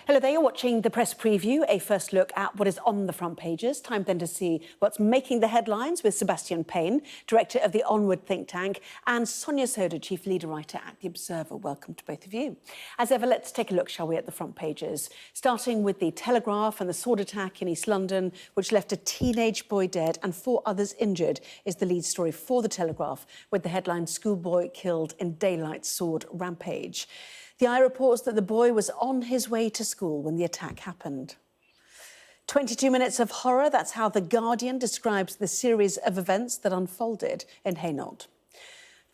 Hello there, you're watching the press preview, a first look at what is on the front pages. Time then to see what's making the headlines with Sebastian Payne, director of the Onward think tank, and Sonia Sodha, chief leader writer at The Observer. Welcome to both of you. As ever, let's take a look, shall we, at the front pages. Starting with the Telegraph and the sword attack in East London, which left a teenage boy dead and 4 others injured, is the lead story for the Telegraph, with the headline, "Schoolboy Killed in Daylight Sword Rampage." The Eye reports that the boy was on his way to school when the attack happened. 22 minutes of horror, that's how The Guardian describes the series of events that unfolded in Hainault.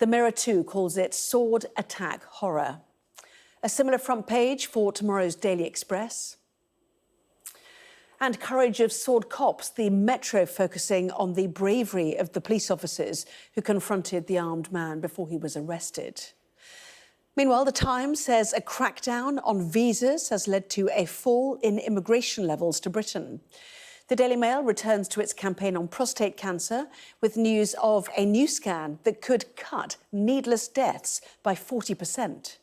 The Mirror too calls it sword attack horror. A similar front page for tomorrow's Daily Express. And courage of sword cops, the Metro focusing on the bravery of the police officers who confronted the armed man before he was arrested. Meanwhile, The Times says a crackdown on visas has led to a fall in immigration levels to Britain. The Daily Mail returns to its campaign on prostate cancer with news of a new scan that could cut needless deaths by 40%.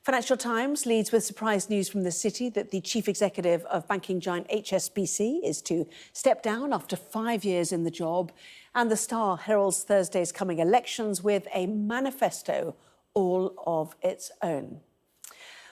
Financial Times leads with surprise news from the city that the chief executive of banking giant HSBC is to step down after 5 years in the job. And The Star heralds Thursday's coming elections with a manifesto all of its own.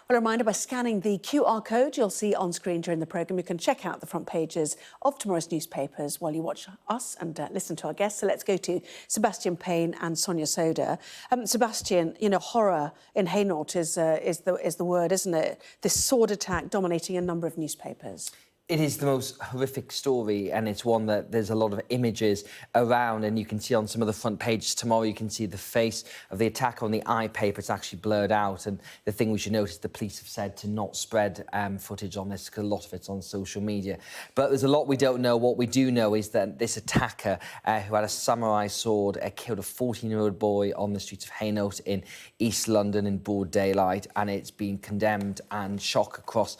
Well, a reminder, by scanning the QR code you'll see on screen during the programme, you can check out the front pages of tomorrow's newspapers while you watch us and listen to our guests. So let's go to Sebastian Payne and Sonia Sodha. Sebastian, you know, horror in Hainault is the word, isn't it? This sword attack dominating a number of newspapers. It is the most horrific story, and it's one that there's a lot of images around, and you can see on some of the front pages tomorrow, you can see the face of the attacker on the Eye paper. It's actually blurred out, and the thing we should notice, the police have said to not spread footage on this because a lot of it's on social media. But there's a lot we don't know. What we do know is that this attacker, who had a samurai sword, killed a 14-year-old boy on the streets of Hainault in East London in broad daylight, and it's been condemned and shock across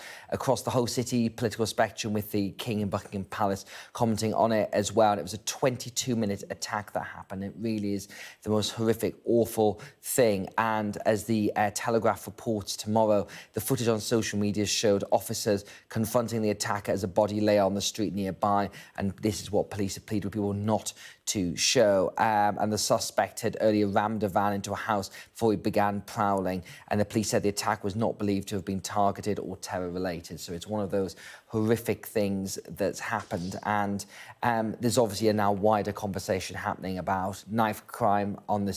the whole city, political spectrum, with the King in Buckingham Palace commenting on it as well. And it was a 22-minute attack that happened. It really is the most horrific, awful thing. And as the Telegraph reports tomorrow, the footage on social media showed officers confronting the attacker as a body lay on the street nearby. And this is what police have pleaded with people not to show. And the suspect had earlier rammed a van into a house before he began prowling. And the police said the attack was not believed to have been targeted or terror-related. So it's one of those horrific things that's happened. And there's obviously a now wider conversation happening about knife crime on the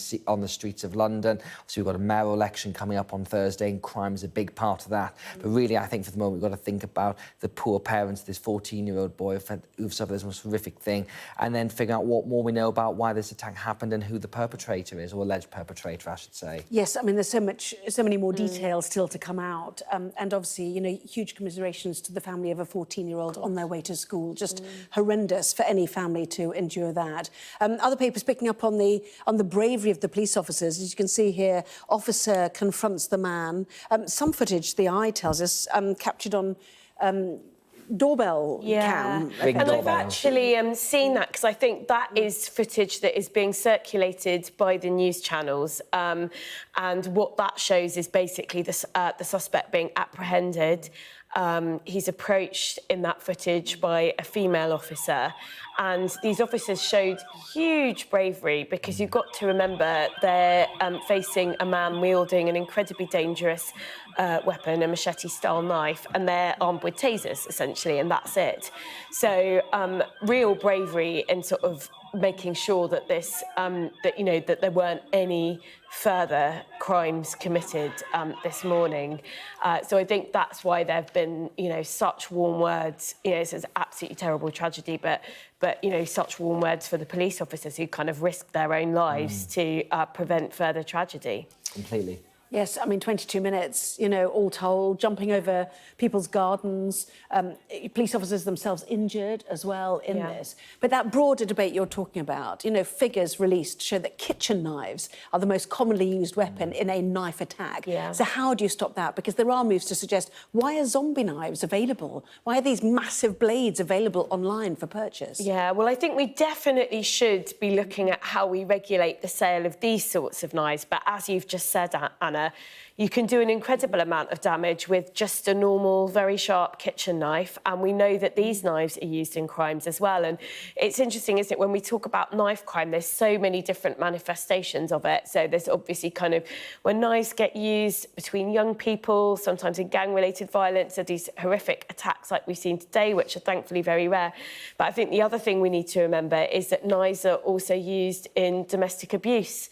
streets of London. So we've got a mayoral election coming up on Thursday, and crime is a big part of that. But really, I think for the moment, we've got to think about the poor parents of this 14-year-old boy who've suffered this most horrific thing, and then figure out what more we know about why this attack happened and who the perpetrator is, or alleged perpetrator, I should say. Yes, I mean, there's so many more details still to come out. And obviously, you know, huge commiserations to the family of a 14-year-old on their way to school. Just horrendous for any family to endure that. Other papers picking up on the bravery of the police officers. As you can see here, officer confronts the man. Some footage, the Eye tells us, captured on doorbell cam. And I've actually seen that, because I think that is footage that is being circulated by the news channels, and what that shows is basically the suspect being apprehended. He's approached in that footage by a female officer, and these officers showed huge bravery, because you've got to remember they're facing a man wielding an incredibly dangerous weapon, a machete-style knife, and they're armed with tasers, essentially, and that's it. So real bravery in sort of making sure that this, that there weren't any further crimes committed this morning. So I think that's why there have been, such warm words. It's an absolutely terrible tragedy, but such warm words for the police officers who kind of risked their own lives to prevent further tragedy. Completely. Yes, I mean, 22 minutes, all told, jumping over people's gardens, police officers themselves injured as well in this. But that broader debate you're talking about, figures released show that kitchen knives are the most commonly used weapon in a knife attack. Yeah. So how do you stop that? Because there are moves to suggest, why are zombie knives available? Why are these massive blades available online for purchase? Yeah, well, I think we definitely should be looking at how we regulate the sale of these sorts of knives. But as you've just said, Anna, manner, you can do an incredible amount of damage with just a normal, very sharp kitchen knife. And we know that these knives are used in crimes as well. And it's interesting, isn't it, when we talk about knife crime, there's so many different manifestations of it. So there's obviously kind of when knives get used between young people, sometimes in gang-related violence, are these horrific attacks like we've seen today, which are thankfully very rare. But I think the other thing we need to remember is that knives are also used in domestic abuse,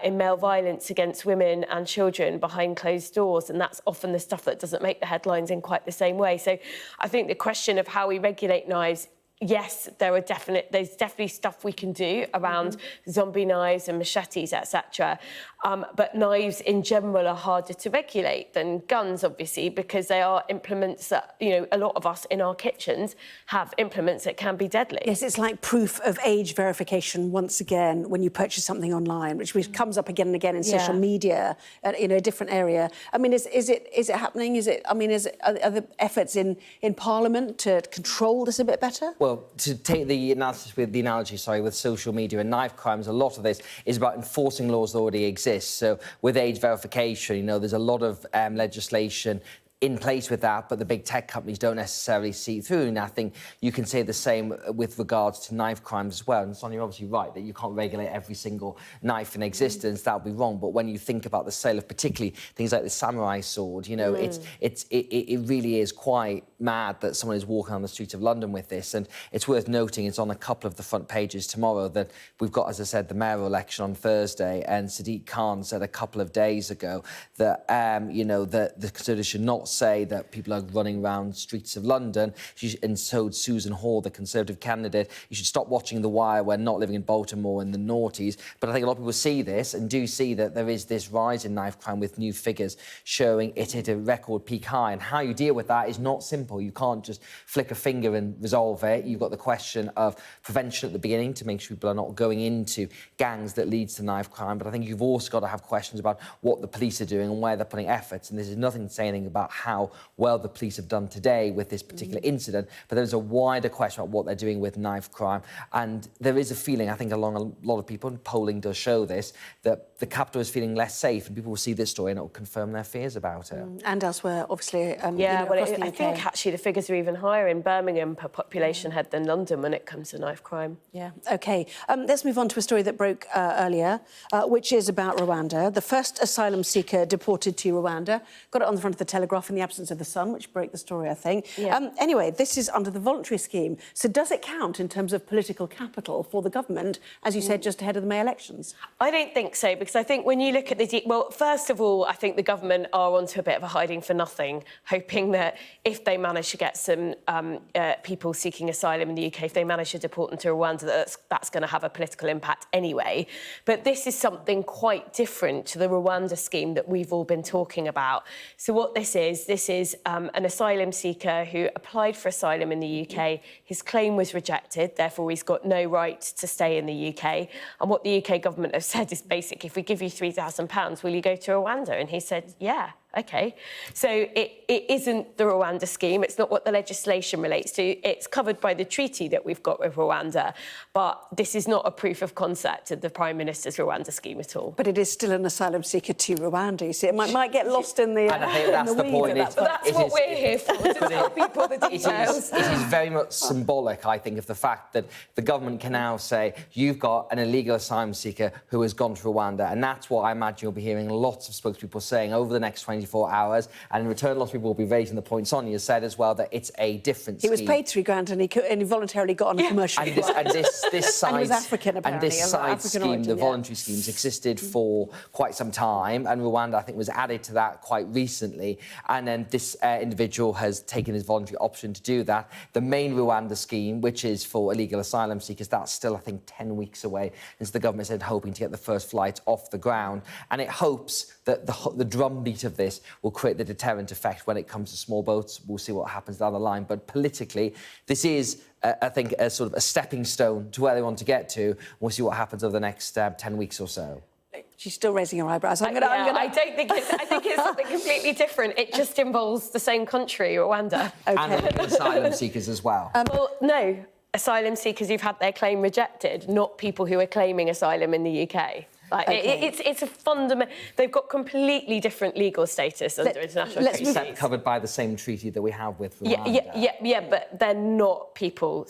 in male violence against women and children behind closed doors, and that's often the stuff that doesn't make the headlines in quite the same way. So I think the question of how we regulate knives, yes, there's definitely stuff we can do around zombie knives and machetes, etc. But knives in general are harder to regulate than guns, obviously, because they are implements that, you know, a lot of us in our kitchens have implements that can be deadly. Yes, it's like proof of age verification once again when you purchase something online, which comes up again and again in social media, in a different area. I mean, is it happening? Are there efforts in Parliament to control this a bit better? Well, to take the analogy with social media and knife crimes, a lot of this is about enforcing laws that already exist. So with age verification, you know, there's a lot of legislation in place with that, but the big tech companies don't necessarily see through. And I think you can say the same with regards to knife crimes as well. And Sonia, you're obviously right that you can't regulate every single knife in existence. That would be wrong. But when you think about the sale of particularly things like the samurai sword, you know, it really is quite mad that someone is walking on the streets of London with this. And it's worth noting it's on a couple of the front pages tomorrow that we've got, as I said, the mayoral election on Thursday. And Sadiq Khan said a couple of days ago that, you know, that the Conservatives should not say that people are running around streets of London. And so Susan Hall, the Conservative candidate, you should stop watching The Wire when not living in Baltimore and the noughties. But I think a lot of people see this and do see that there is this rise in knife crime with new figures showing it hit a record peak high. And how you deal with that is not simple. You can't just flick a finger and resolve it. You've got the question of prevention at the beginning to make sure people are not going into gangs that leads to knife crime. But I think you've also got to have questions about what the police are doing and where they're putting efforts. And this is nothing to say anything about how well the police have done today with this particular incident, but there's a wider question about what they're doing with knife crime. And there is a feeling, I think, along a lot of people, and polling does show this, that the capital is feeling less safe, and people will see this story and it will confirm their fears about it. And elsewhere, obviously. I think actually the figures are even higher in Birmingham per population head than London when it comes to knife crime. Yeah, OK. Let's move on to a story that broke earlier, which is about Rwanda. The first asylum seeker deported to Rwanda. Got it on the front of the Telegraph in the absence of the Sun, which broke the story, I think. Yeah. Anyway, this is under the voluntary scheme. So does it count in terms of political capital for the government, as you said, just ahead of the May elections? I don't think so, because I think when you look at the... Well, first of all, I think the government are onto a bit of a hiding for nothing, hoping that if they manage to get some people seeking asylum in the UK, if they manage to deport them to Rwanda, that's going to have a political impact anyway. But this is something quite different to the Rwanda scheme that we've all been talking about. So what this is an asylum seeker who applied for asylum in the UK. His claim was rejected, therefore he's got no right to stay in the UK. And what the UK government have said is basically, if we give you £3,000, will you go to Rwanda? And he said, yeah. OK. So it isn't the Rwanda scheme. It's not what the legislation relates to. It's covered by the treaty that we've got with Rwanda. But this is not a proof of concept of the Prime Minister's Rwanda scheme at all. But it is still an asylum seeker to Rwanda, you see. It might get lost in the... And I think that's the point. But that's what we're here for, to tell people the details. It is very much symbolic, I think, of the fact that the government can now say, you've got an illegal asylum seeker who has gone to Rwanda. And that's what I imagine you'll be hearing lots of spokespeople saying over the next 24 hours, and in return, lots of people will be raising the point Sonia said as well, that it's a different scheme. He was paid £3,000 and he voluntarily got on a commercial. And this side, and he was African, apparently. And this side scheme, the voluntary schemes, existed for quite some time, and Rwanda, I think, was added to that quite recently. And then this individual has taken his voluntary option to do that. The main Rwanda scheme, which is for illegal asylum seekers, that's still, I think, 10 weeks away. And so the government said hoping to get the first flight off the ground. And it hopes that the drumbeat of this will create the deterrent effect when it comes to small boats. We'll see what happens down the line. But politically, this is, I think, a sort of a stepping stone to where they want to get to. We'll see what happens over the next 10 weeks or so. She's still raising her eyebrows. I think it's something completely different. It just involves the same country, Rwanda. Okay. And asylum seekers as well. Well, no. Asylum seekers who've had their claim rejected, not people who are claiming asylum in the UK. Like, it's a fundamental... They've got completely different legal status under international treaties. Except covered by the same treaty that we have with Rwanda. Yeah, but they're not people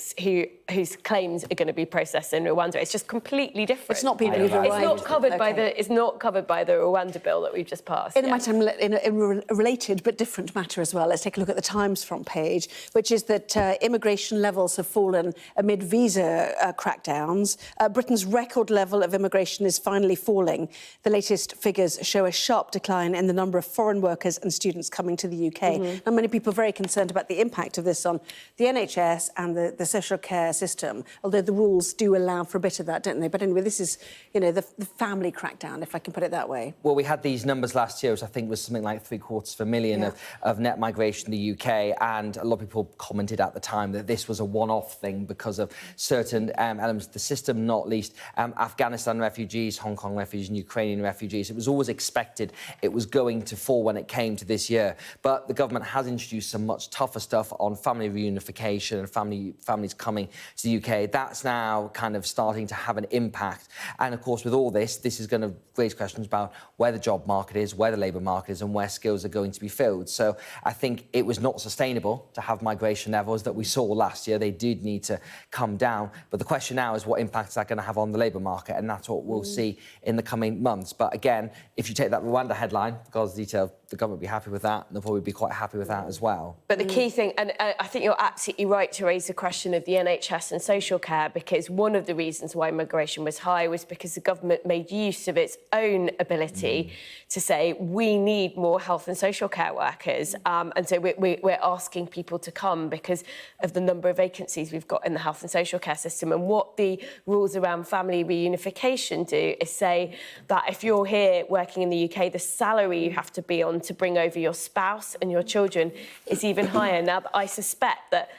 whose claims are going to be processed in Rwanda. It's just completely different. It's not people who've arrived. It's not covered by the... It's not covered by the Rwanda bill that we've just passed. In a related but different matter as well, let's take a look at the Times front page, which is that immigration levels have fallen amid visa crackdowns. Britain's record level of immigration is finally falling. The latest figures show a sharp decline in the number of foreign workers and students coming to the UK. Now, many people are very concerned about the impact of this on the NHS and the social care system, although the rules do allow for a bit of that, don't they? But anyway, this is, you know, the family crackdown, if I can put it that way. Well, we had these numbers last year, which I think was something like 750,000 of net migration in the UK, and a lot of people commented at the time that this was a one-off thing because of certain elements of the system, not least Afghanistan refugees, Hong Kong refugees and Ukrainian refugees. It was always expected it was going to fall when it came to this year. But the government has introduced some much tougher stuff on family reunification and families coming to the UK. That's now kind of starting to have an impact. And, of course, with all this is going to raise questions about where the job market is, where the labour market is and where skills are going to be filled. So I think it was not sustainable to have migration levels that we saw last year. They did need to come down. But the question now is what impact is that going to have on the labour market? And that's what we'll see in the coming months. But again, if you take that Rwanda headline, because detail, the government will be happy with that, and they'll probably be quite happy with that as well. But the key thing, and I think you're absolutely right to raise the question of the NHS and social care, because one of the reasons why migration was high was because the government made use of its own ability to say, we need more health and social care workers. And so we're asking people to come because of the number of vacancies we've got in the health and social care system. And what the rules around family reunification do is say that if you're here working in the UK, the salary you have to be on to bring over your spouse and your children is even higher. Now, I suspect that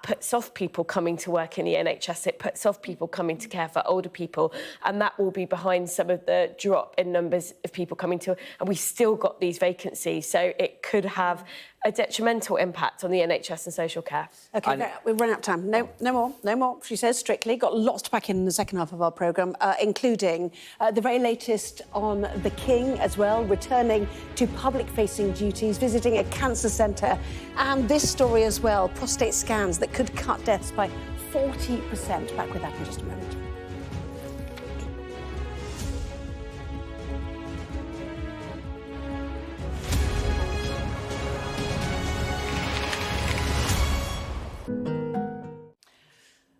puts off people coming to work in the NHS, it puts off people coming to care for older people, and that will be behind some of the drop in numbers of people coming to... And we've still got these vacancies, so it could have a detrimental impact on the NHS and social care. OK, we've run out of time. No more, she says, strictly. Got lots to pack in the second half of our programme, including the very latest on the King as well, returning to public-facing duties, visiting a cancer centre, and this story as well, prostate scans that could cut deaths by 40%. Back with that in just a moment.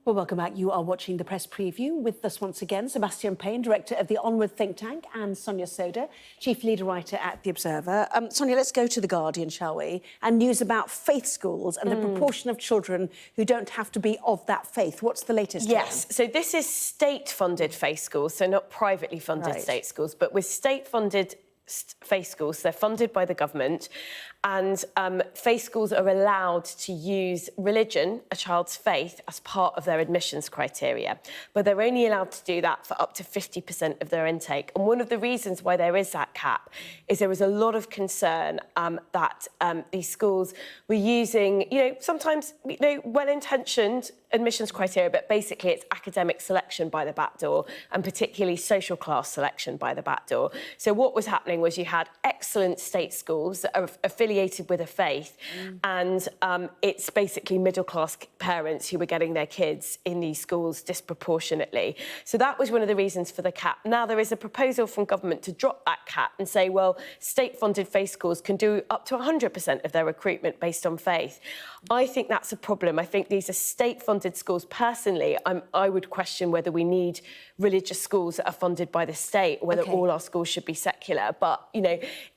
Well, welcome back. You are watching the press preview. With us once again, Sebastian Payne, director of the Onward think tank, and Sonia Sodha, chief leader writer at The Observer. Sonia, let's go to The Guardian, shall we? And news about faith schools and the proportion of children who don't have to be of that faith. What's the latest? Yes, so this is state-funded faith schools, so not privately funded state schools, but with state-funded faith schools. They're funded by the government, and faith schools are allowed to use religion, a child's faith, as part of their admissions criteria. But they're only allowed to do that for up to 50% of their intake. And one of the reasons why there is that cap is there was a lot of concern that these schools were using, sometimes, well-intentioned admissions criteria, but basically it's academic selection by the back door, and particularly social class selection by the back door. So what was happening was you had excellent state schools that are affiliated with a faith, and it's basically middle-class parents who were getting their kids in these schools disproportionately. So that was one of the reasons for the cap. Now there is a proposal from government to drop that cap and say, well, state-funded faith schools can do up to 100% of their recruitment based on faith. I think that's a problem. I think these are state-funded schools. Personally, I would question whether we need religious schools that are funded by the state, or whether all our schools should be secular. But,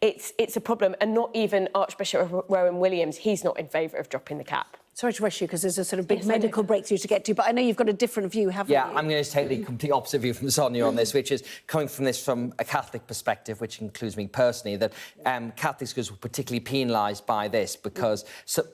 it's a problem. And not even Archbishop Rowan Williams, he's not in favour of dropping the cap. Sorry to rush you, because there's a sort of big medical breakthrough to get to, but I know you've got a different view, haven't you? Yeah, I'm going to take the complete opposite view from Sonia on this, which is coming from a Catholic perspective, which includes me personally, that Catholic schools were particularly penalised by this because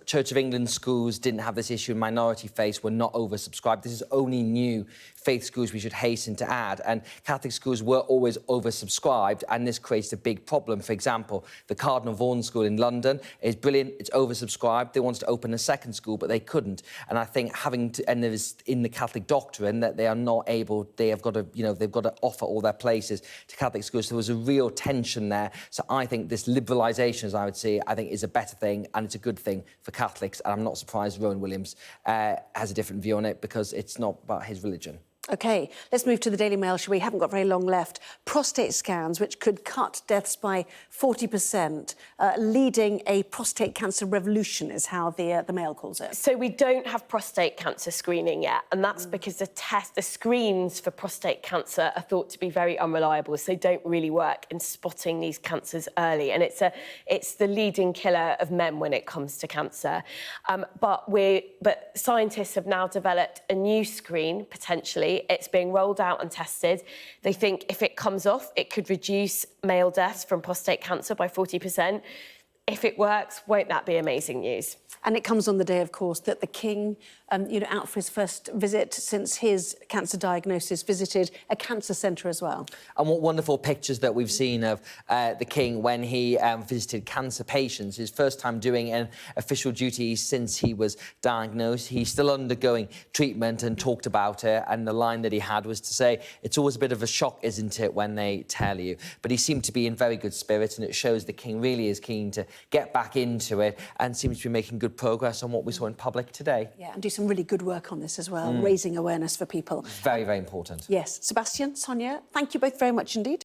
Church of England schools didn't have this issue, and minority faiths were not oversubscribed. This is only new faith schools we should hasten to add. And Catholic schools were always oversubscribed, and this creates a big problem. For example, the Cardinal Vaughan School in London is brilliant. It's oversubscribed. They wanted to open a second school, but they couldn't. And I think and there is in the Catholic doctrine that they are not able, they have got to, they've got to offer all their places to Catholic schools. So there was a real tension there. So I think this liberalisation, as I would say, I think is a better thing, and it's a good thing for Catholics. And I'm not surprised Rowan Williams has a different view on it, because it's not about his religion. OK, let's move to the Daily Mail, shall we? Haven't got very long left. Prostate scans, which could cut deaths by 40%, leading a prostate cancer revolution, is how the Mail calls it. So we don't have prostate cancer screening yet, and that's because the screens for prostate cancer are thought to be very unreliable, so they don't really work in spotting these cancers early, and it's the leading killer of men when it comes to cancer. But scientists have now developed a new screen, potentially. It's being rolled out and tested. They think if it comes off, it could reduce male deaths from prostate cancer by 40%. If it works, won't that be amazing news? And it comes on the day, of course, that the King, out for his first visit since his cancer diagnosis, visited a cancer centre as well. And what wonderful pictures that we've seen of the King when he visited cancer patients. His first time doing an official duty since he was diagnosed. He's still undergoing treatment and talked about it. And the line that he had was to say, it's always a bit of a shock, isn't it, when they tell you? But he seemed to be in very good spirits, and it shows the King really is keen to get back into it and seems to be making good progress on what we saw in public today. Yeah, and do some really good work on this as well, raising awareness for people. Very, very important. Yes. Sebastian, Sonia, thank you both very much indeed.